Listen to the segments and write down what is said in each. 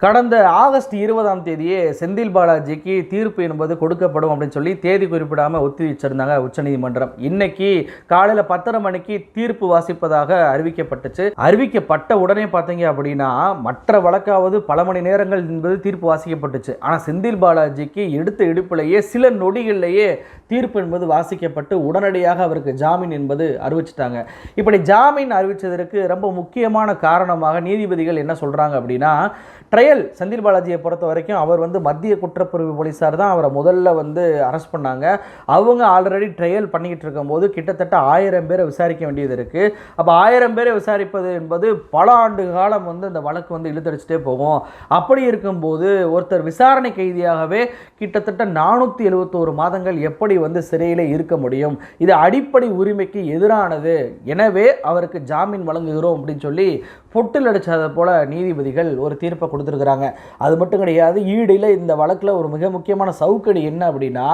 கடந்த ஆகஸ்ட் 20ஆம் தேதியே செந்தில் பாலாஜிக்கு தீர்ப்பு என்பது கொடுக்கப்படும் அப்படின்னு சொல்லி தேதி குறிப்பிடாமல் ஒத்தி வச்சிருந்தாங்க உச்சநீதிமன்றம். இன்னைக்கு காலையில் 10:30 மணிக்கு தீர்ப்பு வாசிப்பதாக அறிவிக்கப்பட்டுச்சு. அறிவிக்கப்பட்ட உடனே பார்த்தீங்க அப்படின்னா மற்ற வழக்காவது பல மணி நேரங்கள் என்பது தீர்ப்பு வாசிக்கப்பட்டுச்சு. ஆனால் செந்தில் பாலாஜிக்கு எடுத்த இடுப்பிலேயே சில நொடிகளிலேயே தீர்ப்பு என்பது வாசிக்கப்பட்டு உடனடியாக அவருக்கு ஜாமீன் என்பது அறிவிச்சிட்டாங்க. இப்படி ஜாமீன் அறிவித்ததற்கு ரொம்ப முக்கியமான காரணமாக நீதிபதிகள் என்ன சொல்கிறாங்க அப்படின்னா, ட்ரையல் செந்தில் பாலாஜியை பொறுத்த வரைக்கும் அவர் மத்திய குற்றப்பிரிவு போலீஸார் தான் அவரை முதல்ல அரெஸ்ட் பண்ணாங்க. அவங்க ஆல்ரெடி ட்ரையல் பண்ணிக்கிட்டு இருக்கும்போது கிட்டத்தட்ட 1000 பேரை விசாரிக்க வேண்டியது இருக்குது. அப்போ 1000 பேரை விசாரிப்பது என்பது பல ஆண்டு காலம் இந்த வழக்கு இழுத்தடிச்சிட்டே போகும். அப்படி இருக்கும்போது ஒருத்தர் விசாரணை கைதியாகவே கிட்டத்தட்ட 471 மாதங்கள் எப்படி சிறையில் இருக்க முடியும்? இது அடிப்படை உரிமைக்கு எதிரானது. எனவே அவருக்கு ஜாமீன் வழங்குகிறோம் அப்படின்னு சொல்லி பொட்டில் அடிச்சதை போல நீதிபதிகள் ஒரு தீர்ப்பை கொடுத்துருக்குறாங்க. அது மட்டும் கிடையாது, ஈடியில் இந்த வழக்கில் ஒரு மிக முக்கியமான சவுக்கடி என்ன அப்படின்னா,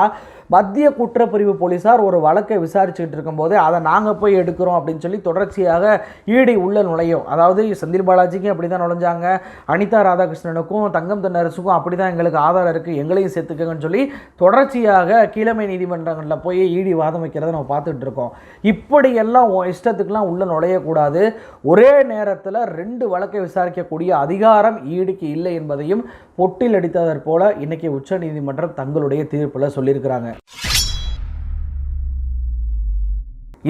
மத்திய குற்றப்பிரிவு போலீஸார் ஒரு வழக்கை விசாரிச்சுட்டு இருக்கும்போதே அதை நாங்கள் போய் எடுக்கிறோம் அப்படின்னு சொல்லி தொடர்ச்சியாக ஈடி உள்ள நுழையும். அதாவது செந்தில் பாலாஜிக்கும் அப்படி தான் நுழைஞ்சாங்க, அனிதா ராதாகிருஷ்ணனுக்கும் தங்கம் தென்னரசுக்கும் அப்படி தான் எங்களுக்கு ஆதாரம் இருக்குது, எங்களையும் சேர்த்துக்கங்கன்னு சொல்லி தொடர்ச்சியாக கீழமை நீதிமன்றங்களில் போய் ஈடி வாதம் வைக்கிறத நம்ம பார்த்துட்டு இருக்கோம். இப்படியெல்லாம் இஷ்டத்துக்கெல்லாம் உள்ள நுழையக்கூடாது. ஒரே நேரத்தில் 2 வழக்கை விசாரிக்கக்கூடிய அதிகாரம் ஈடிக்கு இல்லை என்பதையும் பொட்டில் அடித்ததற் போல இன்னைக்கு உச்ச நீதிமன்றம் தங்களுடைய தீர்ப்பில் சொல்லியிருக்கிறாங்க.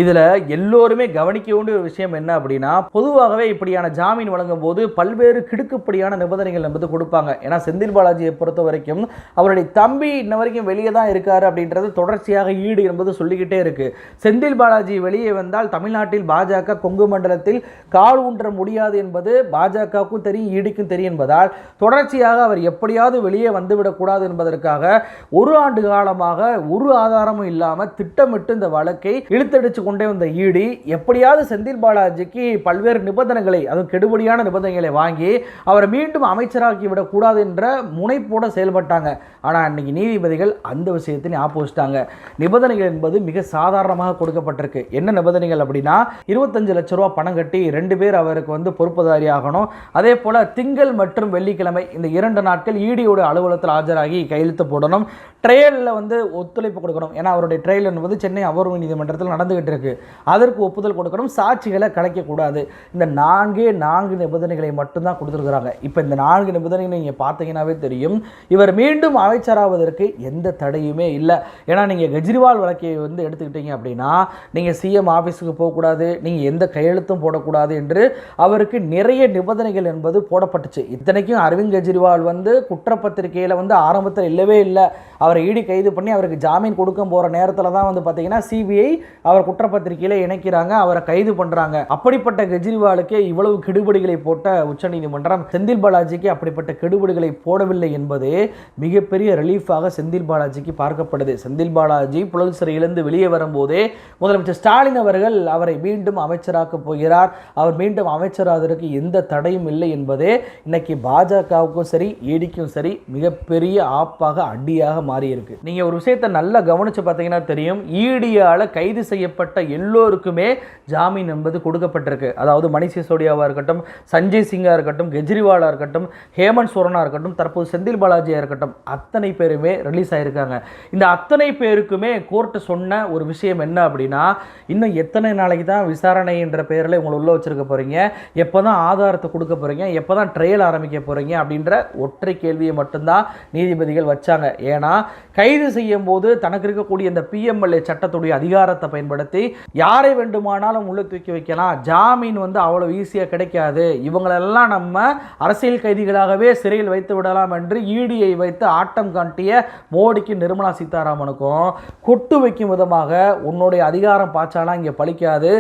இதில் எல்லோருமே கவனிக்க வேண்டிய ஒரு விஷயம் என்ன அப்படின்னா, பொதுவாகவே இப்படியான ஜாமீன் வழங்கும் போது பல்வேறு கிடுக்குப்படியான நிபந்தனைகள் என்பது கொடுப்பாங்க. ஏன்னா செந்தில் பாலாஜியை பொறுத்த வரைக்கும் அவருடைய தம்பி இன்ன வரைக்கும் வெளியே தான் இருக்காரு அப்படின்றது தொடர்ச்சியாக ஈடு என்பது சொல்லிக்கிட்டே இருக்கு. செந்தில் பாலாஜி வெளியே வந்தால் தமிழ்நாட்டில் பாஜக கொங்கு மண்டலத்தில் கால் ஊன்ற முடியாது என்பது பாஜகவுக்கும் தெரியும், ஈடுக்கும் தெரியும் என்பதால் தொடர்ச்சியாக அவர் எப்படியாவது வெளியே வந்துவிடக்கூடாது என்பதற்காக 1 ஆண்டு காலமாக ஒரு ஆதாரமும் இல்லாமல் திட்டமிட்டு இந்த வழக்கை இழுத்தடிச்சு கொண்டே வந்த ஈடி எப்படியாவது செந்தில் பாலாஜிக்கு பல்வேறு நிபந்தனைகளை, அதுவும் கெடுபடியான நிபந்தனைகளை வாங்கி அவரை மீண்டும் அமைச்சராக்கி விடக்கூடாது என்ற முனைப்போட செயல்பட்டாங்க. ஆனால் அன்னைக்கு நீதிபதிகள் அந்த விஷயத்தை ஆப்போசிட்டாங்க. நிபந்தனைகள் என்பது மிக சாதாரணமாக கொடுக்கப்பட்டிருக்கு. என்ன நிபந்தனைகள் அப்படின்னா, 25 லட்சம் ரூபா பணம் கட்டி 2 பேர் அவருக்கு பொறுப்புதாரி ஆகணும். அதே போல திங்கள் மற்றும் வெள்ளிக்கிழமை இந்த 2 நாட்கள் ஈடியோட அலுவலகத்தில் ஆஜராகி கையெழுத்து போடணும். ட்ரையலில் ஒத்துழைப்பு கொடுக்கணும். ஏன்னா அவருடைய ட்ரையல் என்பது சென்னை அமர்வு நீதிமன்றத்தில் நடந்துகிட்டு இருக்கு. அதற்கு ஒப்புதல் கொடுக்கணும். சாட்சிகளை கலைக்கக்கூடாது. இந்த 4 நிபந்தனைகளை மட்டும்தான் கொடுத்துருக்குறாங்க. இப்போ இந்த 4 நிபந்தனைகளை நீங்கள் பார்த்தீங்கன்னாவே தெரியும், இவர் மீண்டும் அமைச்சராவதற்கு எந்த தடையுமே இல்லை. ஏன்னா நீங்கள் கெஜ்ரிவால் வழக்கை எடுத்துக்கிட்டீங்க அப்படின்னா, நீங்கள் சிஎம் ஆஃபீஸுக்கு போகக்கூடாது, நீங்கள் எந்த கையெழுத்தும் போடக்கூடாது என்று அவருக்கு நிறைய நிபந்தனைகள் என்பது போடப்பட்டுச்சு. இத்தனைக்கும் அரவிந்த் கெஜ்ரிவால் குற்றப்பத்திரிகையில் ஆரம்பத்தில் இல்லவே இல்லை. அவரை ஈடி கைது பண்ணி அவருக்கு ஜாமீன் கொடுக்க போகிற நேரத்தில் தான் பார்த்தீங்கன்னா சிபிஐ அவர் குற்றப்பத்திரிகையில் இணைக்கிறாங்க, அவரை கைது பண்ணுறாங்க. அப்படிப்பட்ட கெஜ்ரிவாலுக்கு இவ்வளவு கெடுபிடிகளை போட்ட உச்சநீதிமன்றம் செந்தில் பாலாஜிக்கு அப்படிப்பட்ட கெடுபிடிகளை போடவில்லை என்பது மிகப்பெரிய ரிலீஃபாக செந்தில் பாலாஜிக்கு பார்க்கப்படுது. செந்தில் பாலாஜி புழல் சிறையிலிருந்து வெளியே வரும்போதே முதலமைச்சர் ஸ்டாலின் அவர்கள் அவரை மீண்டும் அமைச்சராக்க போகிறார், அவர் மீண்டும் அமைச்சராவதற்கு எந்த தடையும் இல்லை என்பதே இன்னைக்கு பாஜகவுக்கும் சரி ஈடிக்கும் சரி மிகப்பெரிய ஆப்பாக அடியாக மாறி இருக்கு. நீங்க ஒரு விஷயத்தை நல்லா கவனிச்சு பார்த்தீங்கன்னா தெரியும், ஈடியால கைது செய்யப்பட்ட எல்லோருக்குமே ஜாமீன் என்பது கொடுக்கப்பட்டிருக்கு. அதாவது மணிஷ் சிசோடியாவாக இருக்கட்டும், சஞ்சய் சிங்காக இருக்கட்டும், கெஜ்ரிவாலாக இருக்கட்டும், ஹேமந்த் சோரனாக இருக்கட்டும், தற்போது செந்தில் பாலாஜியாக இருக்கட்டும், அத்தனை பேருமே ரிலீஸ் ஆகியிருக்காங்க. இந்த அத்தனை பேருக்குமே கோர்ட்டு சொன்ன ஒரு விஷயம் என்ன அப்படின்னா, இன்னும் எத்தனை நாளைக்கு தான் விசாரணை என்ற பெயரில் உங்களை உள்ள வச்சிருக்க போகிறீங்க, எப்போ தான் ஆதாரத்தை கொடுக்க போகிறீங்க, எப்போ தான் ட்ரையல் ஆரம்பிக்க போகிறீங்க அப்படின்ற ஒற்றை கேள்வியை மட்டும்தான் நீதிபதிகள் வச்சாங்க. ஏன்னா கைது செய்யும் போது தனக்கு இருக்கக்கூடிய இந்த பிஎம்எல்ஏ சட்டத்துடைய அதிகாரத்தை பயன்படுத்தி யாரை வேண்டுமானாலும் உள்ள தூக்கி வைக்கலாம். ஜாமீன் அவ்வளவு ஈஸியாக கிடைக்காது, இவங்களெல்லாம் நம்ம அரசியல் கைதிகளாகவே சிறையில் வைத்து விடலாம் என்று ஈடியை வைத்து ஆட்டம் காட்டிய மோடிக்கு நிர்மலா சீதாராமனுக்கும் கொட்டு வைக்கும் விதமாக உன்னுடைய அதிகாரம் பாய்ச்சாலாம் இங்கே பலிக்காது,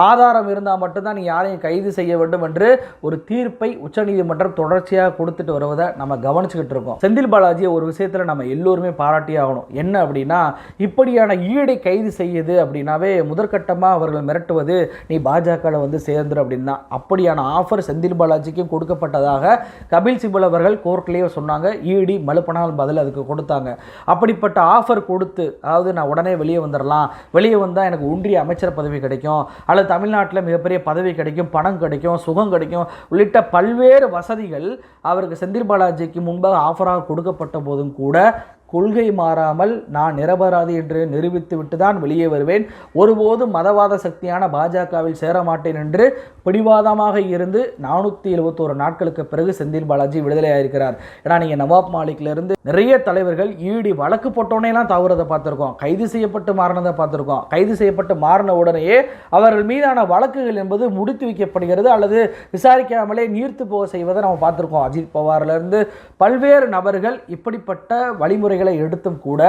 ஆதாரம் இருந்தால் மட்டும்தான் நீ யாரையும் கைது செய்ய வேண்டும் என்று ஒரு தீர்ப்பை உச்சநீதிமன்றம் தொடர்ச்சியாக கொடுத்துட்டு வருவதை நம்ம கவனிச்சுக்கிட்டு இருக்கோம். செந்தில் பாலாஜியை ஒரு விஷயத்தில் நம்ம எல்லோருமே பாராட்டி ஆகணும். என்ன அப்படின்னா, இப்படியான ஈடை கைது செய்யுது அப்படின்னாவே முதற்கட்டமாக அவர்கள் மிரட்டுவது நீ பாஜகவில் வந்து சேர்ந்துரு அப்படின்னா, அப்படியான ஆஃபர் செந்தில் பாலாஜிக்கும் கொடுக்கப்பட்டதாக கபில் சிபல் அவர்கள் கோர்ட்லேயே சொன்னாங்க. இடி மலுப்பனால் பதில் அதுக்கு கொடுத்தாங்க. அப்படிப்பட்ட ஆஃபர் கொடுத்து, அதாவது நான் உடனே வெளியே வந்துடலாம், வெளியே வந்தால் எனக்கு ஒன்றிய அமைச்சர் பதவி கிடைக்கும், அல்லது தமிழ்நாட்டில் மிகப்பெரிய பதவி கிடைக்கும், பணம் கிடைக்கும், சுகம் கிடைக்கும் உள்ளிட்ட பல்வேறு வசதிகள் அவருக்கு செந்தில் பாலாஜிக்கு முன்பாக ஆஃபராக கொடுக்கப்பட்ட போதும் கூட கொள்கை மாறாமல் நான் நிரபராதி என்று நிரூபித்து விட்டு தான் வெளியே வருவேன், ஒருபோதும் மதவாத சக்தியான பாஜகவில் சேரமாட்டேன் என்று பிடிவாதமாக இருந்து 471 நாட்களுக்கு பிறகு செந்தில் பாலாஜி விடுதலையாயிருக்கிறார். ஏன்னா நீங்கள் நவாப் மாலிக்லேருந்து நிறைய தலைவர்கள் ஈடி வழக்கு போட்டோன்னேலாம் தவறதை பார்த்துருக்கோம், கைது செய்யப்பட்டு மாறினதை பார்த்துருக்கோம். கைது செய்யப்பட்டு மாறின உடனேயே அவர்கள் மீதான வழக்குகள் என்பது முடித்து வைக்கப்படுகிறது அல்லது விசாரிக்காமலே நீர்த்து போக செய்வதை நம்ம பார்த்துருக்கோம். அஜித் பவாரிலிருந்து பல்வேறு நபர்கள் இப்படிப்பட்ட வழிமுறைகளை எடுத்தும் கூட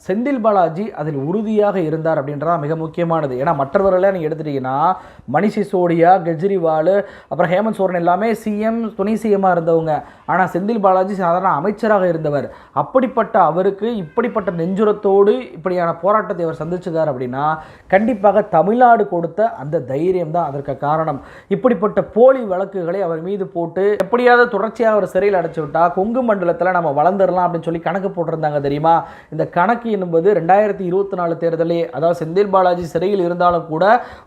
செந்தில் பாலாஜி அதில் உறுதியாக இருந்தார் அப்படின்றதா மிக முக்கியமானது. ஏன்னா மற்றவர்களே நீங்கள் எடுத்துட்டீங்கன்னா மணிஷ் சிசோடியா, கெஜ்ரிவால், அப்புறம் ஹேமந்த் சோரன் எல்லாமே சிஎம், துணை சிஎம்மாக இருந்தவங்க. ஆனால் செந்தில் பாலாஜி சாதாரண அமைச்சராக இருந்தவர். அப்படிப்பட்ட அவருக்கு இப்படிப்பட்ட நெஞ்சுரத்தோடு இப்படியான போராட்டத்தை அவர் சந்திச்சுக்கார் அப்படின்னா கண்டிப்பாக தமிழ்நாடு கொடுத்த அந்த தைரியம் தான் அதற்கு காரணம். இப்படிப்பட்ட போலி வழக்குகளை அவர் மீது போட்டு எப்படியாவது தொடர்ச்சியாக அவர் சிறையில் அடைச்சு விட்டா கொங்கு மண்டலத்தில் நம்ம வளர்ந்துடலாம் அப்படின்னு சொல்லி கணக்கு போட்டிருந்தாங்க தெரியுமா. இந்த கணக்கு என்பது 2024 தேர்தலே, அதாவது செந்தில் பாலாஜி சிறையில் இருந்தாலும் கூட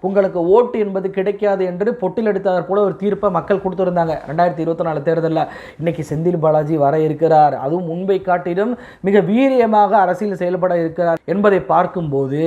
உங்களுக்கு ஓட்டு என்பது கிடைக்காது என்று பொட்டில் எடுத்தார் போல ஒரு தீர்ப்பை மக்கள் கொடுத்திருந்தாங்க 2024 தேர்தலில். இன்னைக்கு செந்தில் பாலாஜி வர இருக்கிறார், அதுவும் முன்பை காட்டிலும் மிக வீரியமாக அரசியல் செயல்பட இருக்கிறார் என்பதை பார்க்கும்போது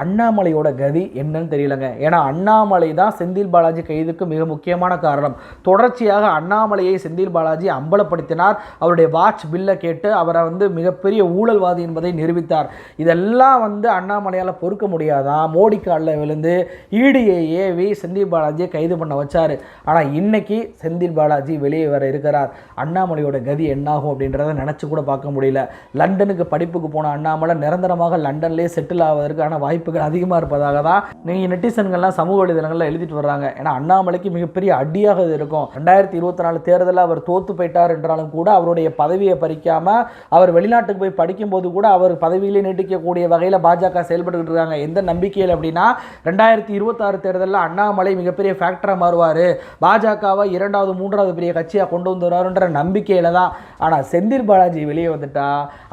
அண்ணாமலையோட கதி என்னன்னு தெரியலங்க. ஏன்னா அண்ணாமலை தான் செந்தில் பாலாஜி கைதுக்கு மிக முக்கியமான காரணம். தொடர்ச்சியாக அண்ணாமலையை செந்தில் பாலாஜி அம்பலப்படுத்தினார். அவருடைய வாட்ச் பில்லை கேட்டு அவரை வந்து மிகப்பெரிய ஊழல்வாதி என்பதை நிரூபித்தார். இதெல்லாம் வந்து அண்ணாமலையால் பொறுக்க முடியாதான் மோடி காலில் விழுந்து ஈடியை ஏவி செந்தில் பாலாஜியை கைது பண்ண வச்சார். ஆனால் இன்னைக்கு செந்தில் பாலாஜி வெளியே வர இருக்கிறார். அண்ணாமலையோட கதி என்னாகும் அப்படின்றத நினச்சி கூட பார்க்க முடியல. லண்டனுக்கு படிப்புக்கு போன அண்ணாமலை நிரந்தரமாக லண்டன்லேயே செட்டில் ஆவதற்கான வாய்ப்புகள் அதிகமாக இருப்பதாக தான் நீங்கள் நெட்டிசன்கள்லாம் சமூக வலைதளங்களில் எழுதிட்டு வர்றாங்க. ஏன்னா அண்ணாமலைக்கு மிகப்பெரிய அடியாக இது இருக்கும். 2024 தேர்தலில் அவர் தோத்து போயிட்டார் என்றாலும் கூட அவருடைய பதவியை பறிக்காமல் அவர் வெளிநாட்டுக்கு போய் படிக்கும்போது கூட அவர் பதவியிலே நீட்டிக்கக்கூடிய வகையில் பாஜக செயல்பட்டு இருக்காங்க. எந்த நம்பிக்கையில் அப்படின்னா 2026 தேர்தலில் அண்ணாமலை மிகப்பெரிய ஃபேக்டராக மாறுவார், பாஜகவை 2வது 3வது பெரிய கட்சியாக கொண்டு வந்துடுவாருன்ற நம்பிக்கையில் தான். ஆனால் செந்தில் பாலாஜி வெளியே வந்துட்டா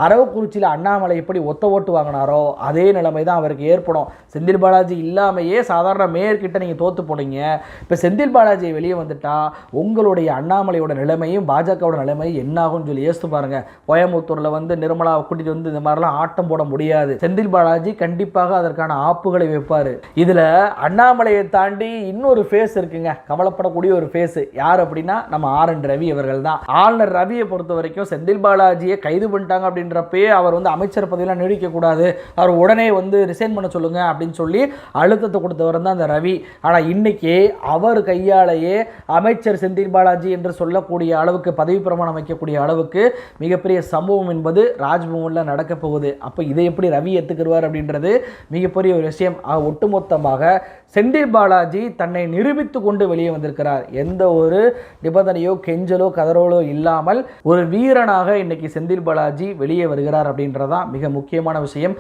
அரவக்குறிச்சியில் அண்ணாமலை எப்படி ஒத்த ஓட்டு வாங்கினாரோ அதே நிலைமை தான் அவருக்கு ஏற்படும். செந்தில் பாலாஜி இல்லாமையே சாதாரண மேயர்கிட்ட நீங்கள் தோற்று போனீங்க. இப்போ செந்தில் பாலாஜி வெளியே வந்துட்டா உங்களுடைய அண்ணாமலையோட நிலைமையும் பாஜகவோட நிலைமையும் என்னாகும்னு சொல்லி யோசித்து பாருங்க. கோயம்புத்தூரில் வந்து நிர்மலா கூட்டிட்டு வந்து இந்த மாதிரிலாம் ஆட்டம் போட முடியாது. செந்தில் பாலாஜி கண்டிப்பாக அதற்கான ஆப்புகளை வைப்பார். இதில் அண்ணாமலையை தாண்டி இன்னொரு ஃபேஸ் இருக்குங்க, கவலைப்படக்கூடிய ஒரு ஃபேஸ். யார் அப்படின்னா நம்ம RN ரவி அவர்கள் தான். ஆளுநர் ரவியை பொறுத்த வரைக்கும் செந்தில் பாலாஜியை கைது பண்ணிட்டாங்க அப்படின்றப்பே அவர் வந்து அமைச்சர் பதவியெல்லாம் நீடிக்கக்கூடாது, அவர் உடனே வந்து ரிசைன் பண்ண சொல்லுங்க அப்படின்னு சொல்லி அழுத்தத்தை கொடுத்தவர் தான் அந்த ரவி. ஆனால் இன்னைக்கு அவர் கையாலேயே அமைச்சர் செந்தில் பாலாஜி என்று சொல்லக்கூடிய அளவுக்கு பதவி பிரமாணம் வைக்கக்கூடிய அளவுக்கு மிகப்பெரிய சம்பவம் என்பது ராஜ்பவனில் நடக்க போகுது. அப்போ இதை எப்படி ரவி ஏற்றுக்குருவார் அப்படின்றது மிகப்பெரிய ஒரு விஷயம். ஒட்டுமொத்தமாக செந்தில் பாலாஜி தன்னை நிரூபித்து கொண்டு வெளியே வந்திருக்கிறார். எந்த ஒரு நிபந்தனையோ கெஞ்சலோ கதறலோ இல்லாமல் ஒரு வீரனாக இன்னைக்கு செந்தில் பாலாஜி வெளியே வருகிறார் அப்படின்றதான் மிக முக்கியமான விஷயம்.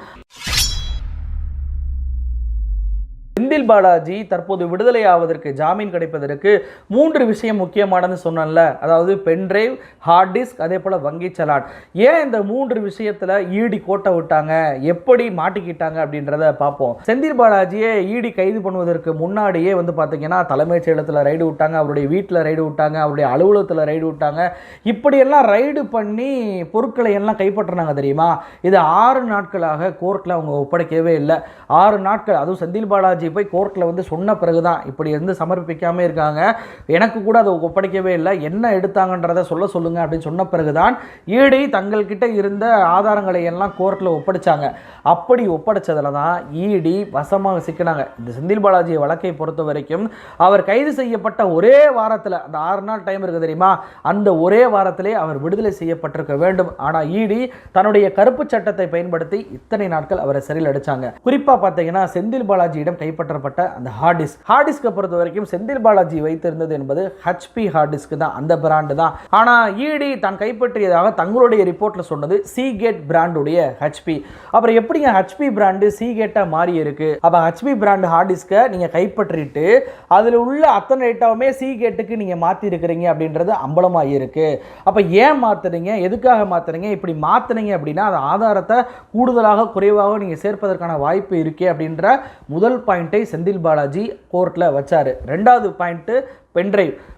செந்தில் பாலாஜி தற்போது விடுதலை ஆவதற்கு, ஜாமீன் கிடைப்பதற்கு 3 விஷயம் முக்கியமானது சொன்னேன்ல. அதாவது பென்ட்ரைவ், ஹார்ட் டிஸ்க், அதே போல் வங்கி சலான். ஏன் இந்த 3 விஷயத்தில் ஈடி கோட்டை விட்டாங்க, எப்படி மாட்டிக்கிட்டாங்க அப்படின்றத பார்ப்போம். செந்தில் பாலாஜியை ஈடி கைது பண்ணுவதற்கு முன்னாடியே வந்து பார்த்தீங்கன்னா தலைமைச் செயலகத்தில் ரைடு விட்டாங்க, அவருடைய வீட்டில் ரைடு விட்டாங்க, அவருடைய அலுவலகத்தில் ரைடு விட்டாங்க. இப்படியெல்லாம் ரைடு பண்ணி பொருட்களை எல்லாம் கைப்பற்றினாங்க தெரியுமா. இது 6 நாட்களாக கோர்ட்டில் அவங்க ஒப்படைக்கவே இல்லை. 6 நாட்கள், அதுவும் செந்தில் பாலாஜி போய் கோர்ட்டில் வந்து சொன்ன பிறகு தான் இப்படி வந்து சமர்ப்பிக்காமல் இருக்காங்க, எனக்கு கூட அதை ஒப்படைக்கவே இல்லை, என்ன எடுத்தாங்கன்றதை சொல்லுங்க அப்படின்னு சொன்ன பிறகு தான் ஈடி தங்கள்கிட்ட இருந்த ஆதாரங்களை எல்லாம் கோர்ட்டில் ஒப்படைச்சாங்க. அப்படி ஒப்படைச்சதில் தான் ஈடி வசமாக சிக்கினாங்க. இந்த செந்தில் பாலாஜி வழக்கை பொறுத்த வரைக்கும் அவர் கைது செய்யப்பட்ட ஒரே வாரத்தில், அந்த 6 நாள் டைம் இருக்குது தெரியுமா, அந்த ஒரே வாரத்திலே அவர் விடுதலை செய்யப்பட்டிருக்க வேண்டும். ஆனால் ஈடி தன்னுடைய கருப்பு சட்டத்தை பயன்படுத்தி இத்தனை நாட்கள் அவரை சிறையில் அடைச்சாங்க. குறிப்பாக பார்த்தீங்கன்னா செந்தில் பாலாஜியிடம் கைப்பற்ற கைப்பற்றப்பட்ட அந்த ஹார்ட் டிஸ்கை பொறுத்த வரைக்கும் செந்தில் பாலாஜி வைத்திருந்தது என்பது ஹெச்பி ஹார்ட் டிஸ்க் தான், அந்த பிராண்டு தான். ஆனால் இடி தான் கைப்பற்றியதாக தங்களுடைய ரிப்போர்ட்டில் சொன்னது சீகேட் பிராண்டுடைய ஹெச்பி. அப்புறம் எப்படிங்க ஹெச்பி பிராண்டு சீகேட்டாக மாறி இருக்கு? அப்போ ஹெச்பி பிராண்டு ஹார்ட் டிஸ்கை நீங்கள் கைப்பற்றிட்டு அதில் உள்ள அத்தனை டேட்டாவுமே சீகேட்டுக்கு நீங்கள் மாற்றி இருக்கிறீங்க அப்படின்றது அம்பலமாக இருக்கு. அப்போ ஏன் மாற்றுறீங்க, எதுக்காக மாற்றுறீங்க? இப்படி மாற்றுனீங்க அப்படின்னா அது ஆதாரத்தை கூடுதலாக குறைவாக நீங்கள் சேர்ப்பதற்கான வாய்ப்பு இருக்கே அப்படின்ற முதல் பாயிண்டை செந்தில் பாலாஜி கோர்ட்டில் வச்சாரு. ரெண்டாவது பாயிண்ட்டு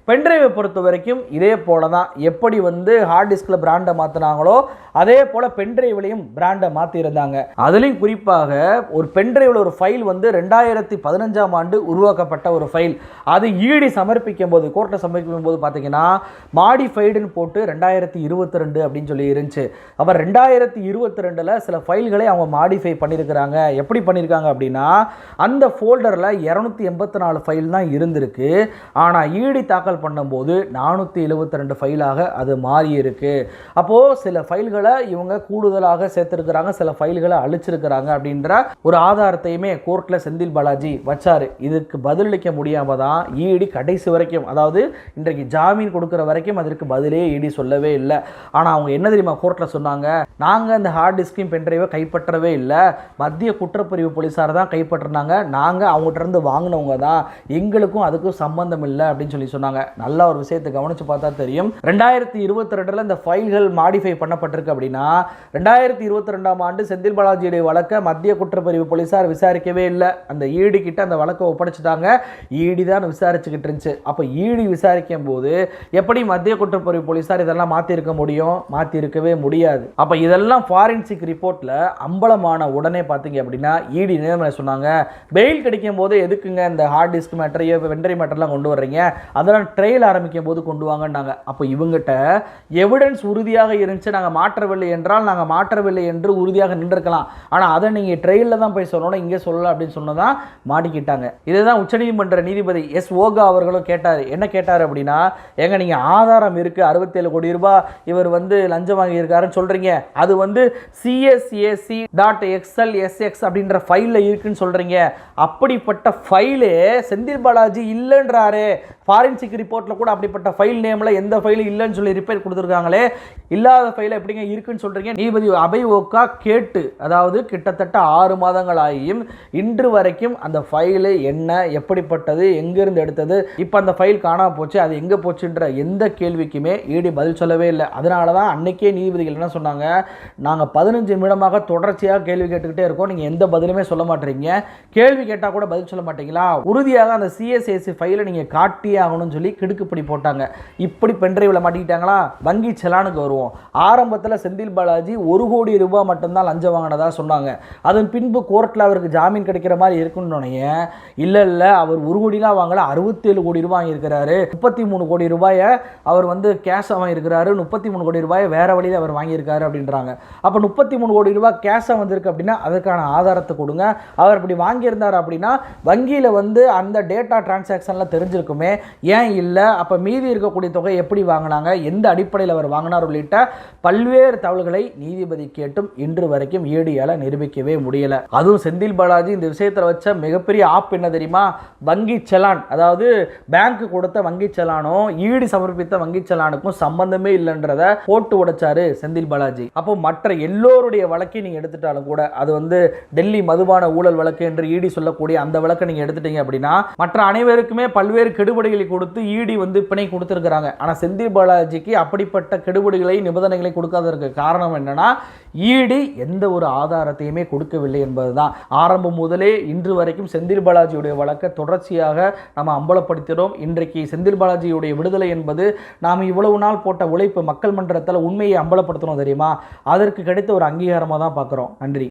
பென்ட்ரைவை பொறுத்த வரைக்கும் இதே போல தான். எப்படி வந்து ஹார்ட் டிஸ்கில் பிராண்டை மாற்றினாங்களோ அதே போல் பென்ட்ரைவ்லையும் பிராண்டை மாற்றிருந்தாங்க. அதுலேயும் குறிப்பாக ஒரு பென்ட்ரைவில் ஒரு ஃபைல் வந்து 2015ஆம் ஆண்டு உருவாக்கப்பட்ட ஒரு ஃபைல். அது இடி சமர்ப்பிக்கும் போது, கோர்ட்டில் சமர்ப்பிக்கும் போது பார்த்தீங்கன்னா மாடிஃபைடுன்னு போட்டு 2022 அப்படின்னு சொல்லி இருந்துச்சு. அவர் 2022 சில ஃபைல்களை அவங்க மாடிஃபை பண்ணியிருக்கிறாங்க. எப்படி பண்ணியிருக்காங்க அப்படின்னா அந்த ஃபோல்டரில் 284 ஃபைல் தான் இருந்திருக்கு. ஆனால் இடி தாக்கல் பண்ணும்போது 472 ஃபைலாக அது மாறி இருக்கு. அப்போது சில ஃபைல்களை இவங்க கூடுதலாக சேர்த்திருக்கிறாங்க, சில ஃபைல்களை அழிச்சிருக்கிறாங்க அப்படின்ற ஒரு ஆதாரத்தையுமே கோர்ட்டில் செந்தில் பாலாஜி வச்சாரு. இதுக்கு பதிலளிக்க முடியாம தான் இடி கடைசி வரைக்கும், அதாவது இன்றைக்கு ஜாமீன் கொடுக்குற வரைக்கும் அதற்கு பதிலே இடி சொல்லவே இல்லை. ஆனால் அவங்க என்ன தெரியுமா கோர்ட்டில் சொன்னாங்க? நாங்கள் அந்த ஹார்ட் டிஸ்கையும் பென்ட்ரைவை கைப்பற்றவே இல்லை, மத்திய குற்றப்பிரிவு போலீஸார் தான் கைப்பற்றினாங்க, நாங்கள் அவங்ககிட்ட இருந்து வாங்கினவங்க தான், எங்களுக்கும் அதுக்கும் சம்பந்தம் இல்லை அப்படின்னு சொல்லி சொன்னாங்க. நல்ல ஒரு விஷயத்தை கவனிச்சு பார்த்தா தெரியும். 2022 இந்த ஃபைல்கள் மாடிஃபை பண்ணப்பட்டிருக்கு அப்படின்னா 2022ஆம் ஆண்டு செந்தில் பாலாஜியுடைய வழக்கை மத்திய குற்றப்பிரிவு போலீசார் விசாரிக்கவே இல்லை. அந்த ஈடி கிட்ட அந்த வழக்கை ஒப்படைச்சிட்டாங்க. ஈடி தான் விசாரிச்சுக்கிட்டு இருந்துச்சு. அப்போ ஈடி விசாரிக்கும் போது எப்படி மத்திய குற்றப்பிரிவு போலீசார் இதெல்லாம் மாற்றி இருக்க முடியும்? மாற்றி இருக்கவே முடியாது. அப்போ இதெல்லாம் ஃபாரன்சிக் ரிப்போர்ட்டில் அம்பலமான உடனே பார்த்தீங்க அப்படின்னா ஈடி நேர்மையை சொன்னாங்க, பெயில் கிடைக்கும் போது எதுக்குங்க இந்த ஹார்ட் டிஸ்க் மேட்டரையோ வெண்டரி மேட்டர்லாம் கொண்டு வர்றீங்க, அதெல்லாம் ட்ரையல் ஆரம்பிக்கும் போது கொண்டு வாங்கன்னாங்க. அப்போ இவங்ககிட்ட எவிடன்ஸ் உறுதியாக இருந்துச்சு, நாங்கள் மாற்றவில்லை என்றால் நாங்கள் மாற்றவில்லை என்று உறுதியாக நின்றுக்கலாம். ஆனால் அதை நீங்கள் ட்ரையலில் தான் போய் சொல்லணும், இங்கே சொல்லலாம் அப்படின்னு சொன்னதான் மாட்டிக்கிட்டாங்க. இதுதான் உச்சநீதிமன்ற நீதிபதி எஸ் ஓகா அவர்களும் கேட்டார். என்ன கேட்டார் அப்படின்னா, எங்க நீங்கள் ஆதாரம் இருக்குது 67 கோடி ரூபாய் இவர் வந்து லஞ்சம் வாங்கியிருக்காருன்னு சொல்கிறீங்க, அது வந்து CSAC.XLSX அப்படின்ற ஃபைலில் இருக்குன்னு சொல்கிறீங்க, அப்படிப்பட்ட ஃபைலே செந்தில் பாலாஜி இல்லைன்றாரு. ஃபாரன்சிக் ரிப்போர்ட்டில் கூட அப்படிப்பட்ட ஃபைல் நேமில் எந்த ஃபைலும் இல்லைன்னு சொல்லி ரிப்பேர் கொடுத்துருக்காங்களே, இல்லாத ஃபைலை எப்படிங்க இருக்குன்னு சொல்கிறீங்க? நீதிபதி அபய் ஓகா கேட்டு, அதாவது கிட்டத்தட்ட 6 மாதங்கள் ஆகியும் இன்று வரைக்கும் அந்த ஃபைலு என்ன, எப்படிப்பட்டது, எங்கேருந்து எடுத்தது, இப்போ அந்த ஃபைல் காணாமல் போச்சு, அது எங்கே போச்சுன்ற எந்த கேள்விக்குமே ஈடி பதில் சொல்லவே இல்லை. அதனால தான் அன்னைக்கே நீதிபதிகள் என்ன சொன்னாங்க, நாங்கள் 15 நிமிடமாக தொடர்ச்சியாக கேள்வி கேட்டுக்கிட்டே இருக்கோம், நீங்கள் எந்த பதிலுமே சொல்ல மாட்டீங்க, கேள்வி கேட்டால் கூட பதில் சொல்ல மாட்டீங்களா, உறுதியாக அந்த CSAC ஃபைலை நீங்கள் காட்டியே ஆகணும்னு சொல்லி கிடுக்குப்படி போட்டாங்க. இப்படி பென்ட்ரைவில் மாட்டிக்கிட்டாங்களா? வங்கி செலானுக்கு வருவோம். ஆரம்பத்தில் செந்தில் பாலாஜி 1 கோடி ரூபாய் மட்டும்தான் லஞ்சம் வாங்கினதா சொன்னாங்க. அதன் பின்பு கோர்ட்டில் அவருக்கு ஜாமீன் கிடைக்கிற மாதிரி இருக்குன்னு இல்லை அவர் 1 கோடிலாம் வாங்கல, 67 கோடி ரூபாய் வாங்கியிருக்கிறாரு, 33 கோடி ரூபாயை அவர் வந்து கேஷாக வாங்கியிருக்கிறாரு, 33 கோடி ரூபாயை வேற வழியில் அவர் வாங்கியிருக்காரு அப்படின்றாங்க. அப்போ 33 கோடி ரூபாய் கேஷாக வந்திருக்கு அப்படின்னா அதற்கான ஆதாரத்தை கொடுங்க. அவர் இப்படி வாங்கியிருந்தார் அப்படின்னா வங்கியில் வந்து அந்த டேட்டா டிரான்சாக்ஷனில் தெரிஞ்சிருக்குமே, ஏன் இல்லை? அப்போ மீதி இருக்கக்கூடிய தொகை எப்படி வாங்கினாங்க, எந்த அடிப்படையில் அவர் வாங்கினார் உள்ளிட்ட பல்வேறு தகவல்களை நீதிபதி கேட்டும் இன்று வரைக்கும் ஈடியால் நிரூபிக்கவே முடியல. அதுவும் செந்தில் பாலாஜி இந்த விஷயத்தில் வச்ச மிகப்பெரிய ஆப் என்ன தெரியுமா? வங்கி செலான். அதாவது பேங்க் கொடுத்த வங்கி செலானும் ஈடி சமர்ப்பித்த வங்கி செலானுக்கும் சம்பந்தமே இல்லைன்றத போட்டு உடைச்சாரு செந்தில் பாலாஜி. அப்போ மற்ற எல்லோருடைய வழக்கை நீங்க எடுத்துட்டாலும் கூட, அது வந்து டெல்லி மதுபான ஊழல் வழக்கு என்று ஈடி சொல்லக்கூடிய அந்த வழக்கை நீங்க எடுத்துட்டீங்க அப்படின்னா மற்ற அனைவருக்குமே பல்வேறு கெடுபடிகளை கொடுத்து ஈடி வந்து பிணை கொடுத்திருக்கிறாங்க. ஆனால் செந்தில் பாலாஜிக்கு அப்படிப்பட்ட கெடுபடிகளை நிபந்தனைகளை கொடுக்காததற்கு காரணம் என்னன்னா, ஈடி எந்த ஒரு ஆதாரத்தையுமே கொடுக்கவில்லை என்பதுதான். ஆரம்பம் முதலே இன்று வரைக்கும் செந்தில் பாலாஜியுடைய வழக்கை தொடர்ச்சியாக நம்ம அம்பலப்படுத்தினோம். இன்றைக்கு செந்தில் பாலாஜியுடைய விடுதலை என்பது நாம் இவ்வளவு நாள் போட்ட உழைப்பு, மக்கள் மன்றத்தில் உண்மையை அம்பலப்படுத்தணும் தெரியுமா, அதற்கு கிடைத்த ஒரு அங்கீகாரமாக தான் பார்க்குறோம். நன்றி.